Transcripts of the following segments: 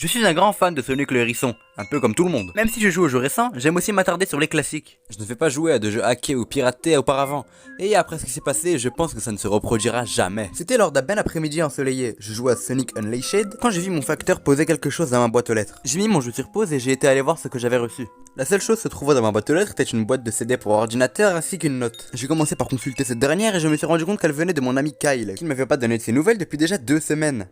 Je suis un grand fan de Sonic le Hérisson, un peu comme tout le monde. Même si je joue aux jeux récents, j'aime aussi m'attarder sur les classiques. Je ne vais pas jouer à de jeux hackés ou piratés auparavant, et après ce qui s'est passé, je pense que ça ne se reproduira jamais. C'était lors d'un bel après-midi ensoleillé, je jouais à Sonic Unleashed, quand j'ai vu mon facteur poser quelque chose dans ma boîte aux lettres. J'ai mis mon jeu sur pause et j'ai été aller voir ce que j'avais reçu. La seule chose se trouvant dans ma boîte aux lettres était une boîte de CD pour ordinateur ainsi qu'une note. J'ai commencé par consulter cette dernière et je me suis rendu compte qu'elle venait de mon ami Kyle, qui ne m'avait pas donné de ses nouvelles depuis déjà 2 semaines.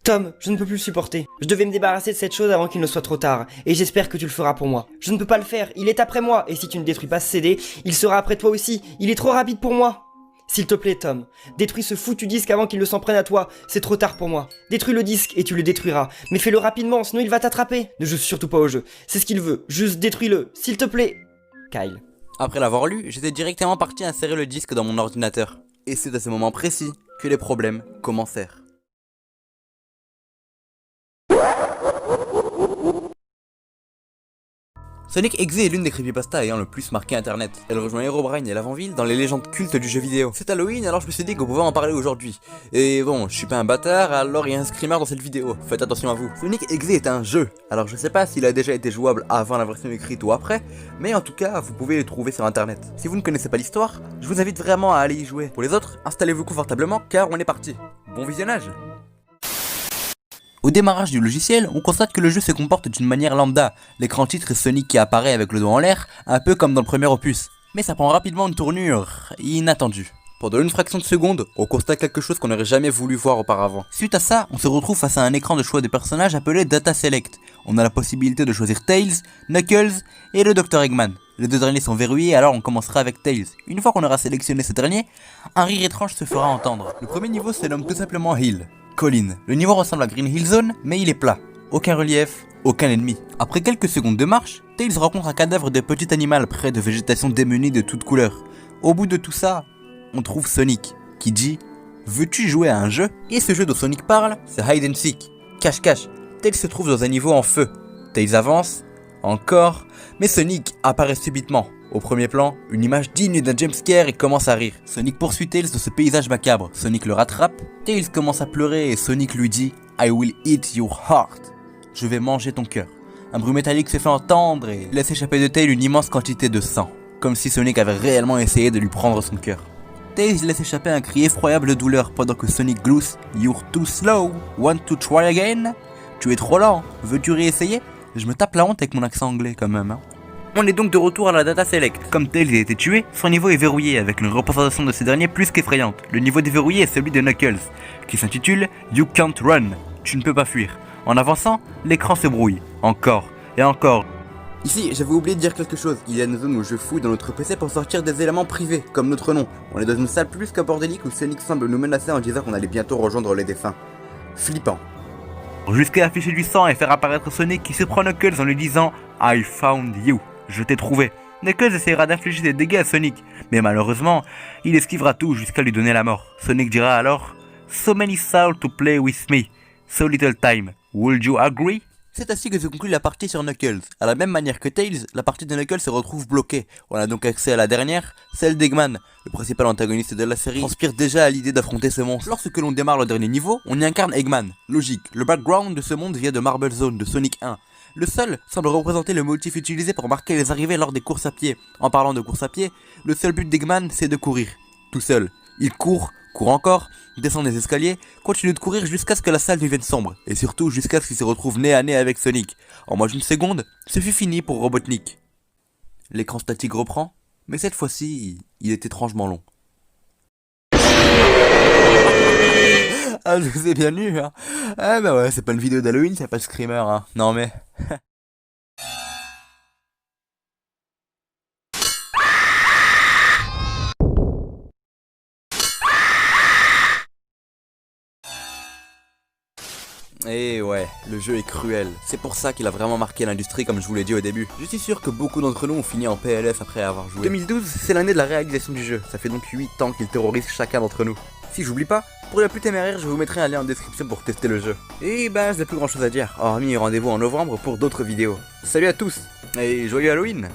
Tom, je ne peux plus le supporter. Je devais me débarrasser de cette chose avant qu'il ne soit trop tard, et j'espère que tu le feras pour moi. Je ne peux pas le faire, il est après moi, et si tu ne détruis pas ce CD, il sera après toi aussi, il est trop rapide pour moi. S'il te plaît, Tom, détruis ce foutu disque avant qu'il ne s'en prenne à toi, c'est trop tard pour moi. Détruis le disque et tu le détruiras, mais fais-le rapidement, sinon il va t'attraper. Ne joue surtout pas au jeu, c'est ce qu'il veut, juste détruis-le, s'il te plaît. Kyle. Après l'avoir lu, j'étais directement parti insérer le disque dans mon ordinateur. Et c'est à ce moment précis que les problèmes commencèrent. Sonic Exe est l'une des creepypastas ayant le plus marqué internet. Elle rejoint Herobrine et l'Avant-Ville dans les légendes cultes du jeu vidéo. C'est Halloween, alors je me suis dit qu'on pouvait en parler aujourd'hui. Et bon, je suis pas un bâtard, alors il y a un screamer dans cette vidéo. Faites attention à vous. Sonic Exe est un jeu. Alors je sais pas s'il a déjà été jouable avant la version écrite ou après, mais en tout cas, vous pouvez le trouver sur internet. Si vous ne connaissez pas l'histoire, je vous invite vraiment à aller y jouer. Pour les autres, installez-vous confortablement car on est parti. Bon visionnage. Au démarrage du logiciel, on constate que le jeu se comporte d'une manière lambda. L'écran titre est Sonic qui apparaît avec le doigt en l'air, un peu comme dans le premier opus. Mais ça prend rapidement une tournure inattendue. Pendant une fraction de seconde, on constate quelque chose qu'on n'aurait jamais voulu voir auparavant. Suite à ça, on se retrouve face à un écran de choix de personnages appelé Data Select. On a la possibilité de choisir Tails, Knuckles et le Dr Eggman. Les deux derniers sont verrouillés, alors on commencera avec Tails. Une fois qu'on aura sélectionné ce dernier, un rire étrange se fera entendre. Le premier niveau se nomme tout simplement Hill. Colline. Le niveau ressemble à Green Hill Zone, mais il est plat. Aucun relief, aucun ennemi. Après quelques secondes de marche, Tails rencontre un cadavre de petit animal près de végétation démunie de toutes couleurs. Au bout de tout ça, on trouve Sonic, qui dit « Veux-tu jouer à un jeu ?» Et ce jeu dont Sonic parle, c'est Hide and Seek. Cache-cache. Tails se trouve dans un niveau en feu. Tails avance, encore, mais Sonic apparaît subitement. Au premier plan, une image digne d'un jumpscare et commence à rire. Sonic poursuit Tails dans ce paysage macabre. Sonic le rattrape, Tails commence à pleurer et Sonic lui dit « I will eat your heart ». Je vais manger ton cœur. Un bruit métallique se fait entendre et laisse échapper de Tails une immense quantité de sang. Comme si Sonic avait réellement essayé de lui prendre son cœur. Tails laisse échapper un cri effroyable de douleur pendant que Sonic glousse « You're too slow, want to try again ?» Tu es trop lent, veux-tu réessayer? Je me tape la honte avec mon accent anglais quand même, hein. On est donc de retour à la Data Select. Comme Tails a été tué, son niveau est verrouillé avec une représentation de ce dernier plus qu'effrayante. Le niveau déverrouillé est celui de Knuckles, qui s'intitule You Can't Run, tu ne peux pas fuir. En avançant, l'écran se brouille, encore et encore. Ici, j'avais oublié de dire quelque chose. Il y a une zone où je fouille dans notre PC pour sortir des éléments privés, comme notre nom. On est dans une salle plus que bordélique où Sonic semble nous menacer en disant qu'on allait bientôt rejoindre les défunts. Flippant. Jusqu'à afficher du sang et faire apparaître Sonic qui surprend Knuckles en lui disant I found you. Je t'ai trouvé. Knuckles essaiera d'infliger des dégâts à Sonic, mais malheureusement, il esquivera tout jusqu'à lui donner la mort. Sonic dira alors So many souls to play with me, so little time, would you agree? C'est ainsi que se conclut la partie sur Knuckles. À la même manière que Tails, la partie de Knuckles se retrouve bloquée. On a donc accès à la dernière, celle d'Eggman. Le principal antagoniste de la série transpire déjà à l'idée d'affronter ce monstre. Lorsque l'on démarre le dernier niveau, on y incarne Eggman. Logique, le background de ce monde vient de Marble Zone de Sonic 1. Le sol semble représenter le motif utilisé pour marquer les arrivées lors des courses à pied. En parlant de course à pied, le seul but d'Eggman c'est de courir. Tout seul. Il court encore, descend des escaliers, continue de courir jusqu'à ce que la salle devienne sombre. Et surtout jusqu'à ce qu'il se retrouve nez à nez avec Sonic. En moins d'une seconde, ce fut fini pour Robotnik. L'écran statique reprend, mais cette fois-ci, il est étrangement long. Ah, je vous ai bien eu, hein. Ah bah ouais, c'est pas une vidéo d'Halloween, c'est pas le screamer, hein. Non mais... Et ouais, le jeu est cruel. C'est pour ça qu'il a vraiment marqué l'industrie comme je vous l'ai dit au début. Je suis sûr que beaucoup d'entre nous ont fini en PLS après avoir joué. 2012, c'est l'année de la réalisation du jeu. Ça fait donc 8 ans qu'il terrorise chacun d'entre nous. Si j'oublie pas, pour les plus téméraires, je vous mettrai un lien en description pour tester le jeu. Et bah, j'ai plus grand chose à dire, hormis rendez-vous en novembre pour d'autres vidéos. Salut à tous, et joyeux Halloween!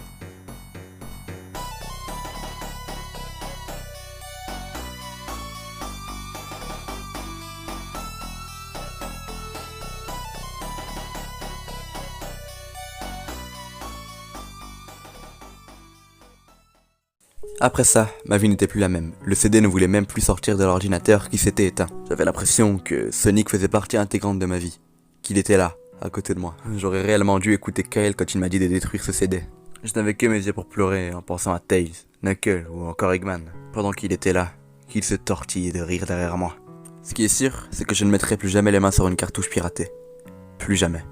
Après ça, ma vie n'était plus la même. Le CD ne voulait même plus sortir de l'ordinateur qui s'était éteint. J'avais l'impression que Sonic faisait partie intégrante de ma vie. Qu'il était là, à côté de moi. J'aurais réellement dû écouter Kyle quand il m'a dit de détruire ce CD. Je n'avais que mes yeux pour pleurer en pensant à Tails, Knuckles ou encore Eggman. Pendant qu'il était là, qu'il se tortillait de rire derrière moi. Ce qui est sûr, c'est que je ne mettrai plus jamais les mains sur une cartouche piratée. Plus jamais.